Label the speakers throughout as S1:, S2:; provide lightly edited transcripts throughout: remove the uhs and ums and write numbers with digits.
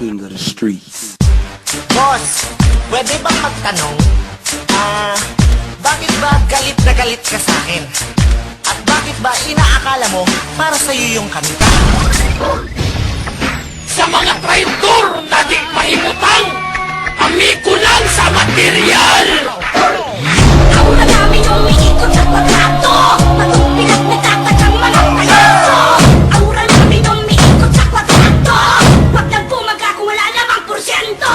S1: king of the streets.
S2: Boss, pwede bang magtanong? Bakit ba galit na galit ka sa akin? At bakit ba inaakala mo para sa'yo yung kanta?
S3: Sa mga traitor na di mahimutang, amigo lang sa material.
S4: Aura namin umiikot sa kwadrado, matupigat na tatachang mga payaso. Aura namin umiikot sa kwadrado, wag lang bumaga kung wala namang porsyento.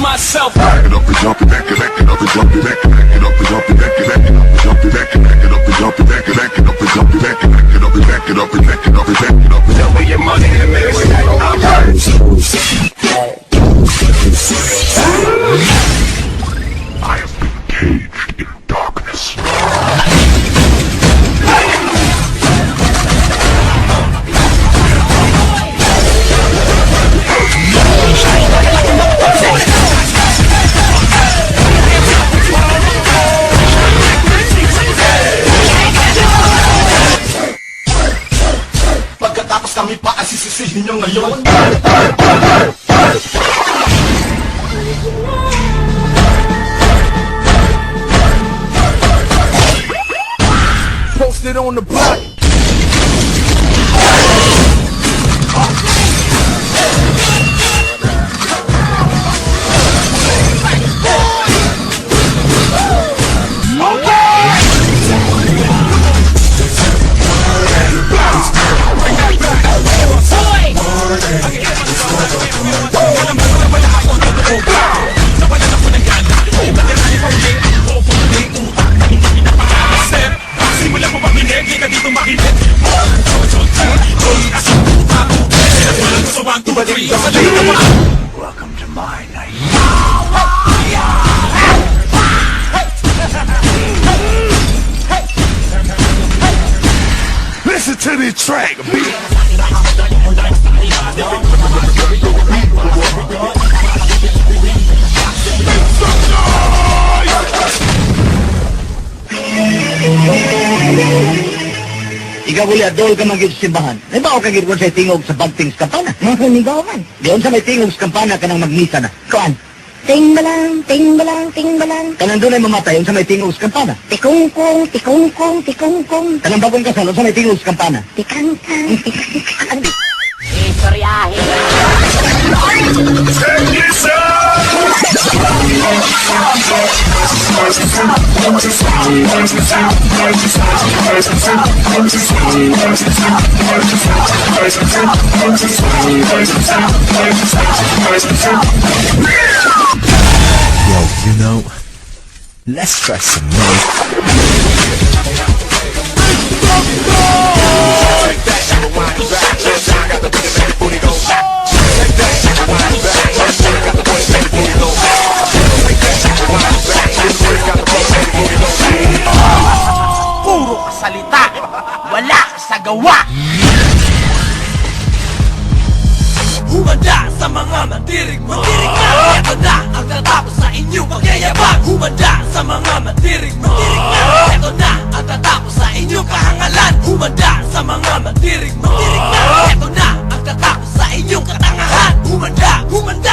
S3: Myself.
S5: Back it up and jump it, back it up and jump it, back it up and jump it, back it up and jump it, back it up and jump it, back it up and jump it, back it up and back it up and back it up and back it up and double your money in a minute. I have been caged in darkness.
S3: Pagkatapos kami pa ang sisisihin nyo ngayon.
S5: Posted on the block. Welcome to my night. Listen to this track, bitch.
S6: Ikaw uli adol ka magiging simbahan. Ay ba ako kagirwan sa tingog sa pagtings kampana?
S4: Manigaw man.
S6: Diyon sa may tingog sa kampana ka nang magmisa na. Kuan?
S4: Ting balang, ting balang, ting balang.
S6: Kanang doon ay mamatay yun sa may tingog sa kampana.
S4: Tikungkong, tikungkong, tikungkong.
S6: Kanang bagong kasal sa may tingog sa kampana.
S4: Tikangkang, tikangkang.
S2: Istoryahe.
S7: Yo, you know, let's try some more.
S2: Puro kasalita, wala sa gawa.
S3: Humanda sa mga mandirig mo. Ito na ang tatapos sa inyong pagyayabang. Humanda sa mga mandirig mo. Ito na ang tatapos sa inyong kahangalan. Humanda sa mga mandirig mo. Ito na ang tatapos sa inyong katangahan. Humanda, humanda.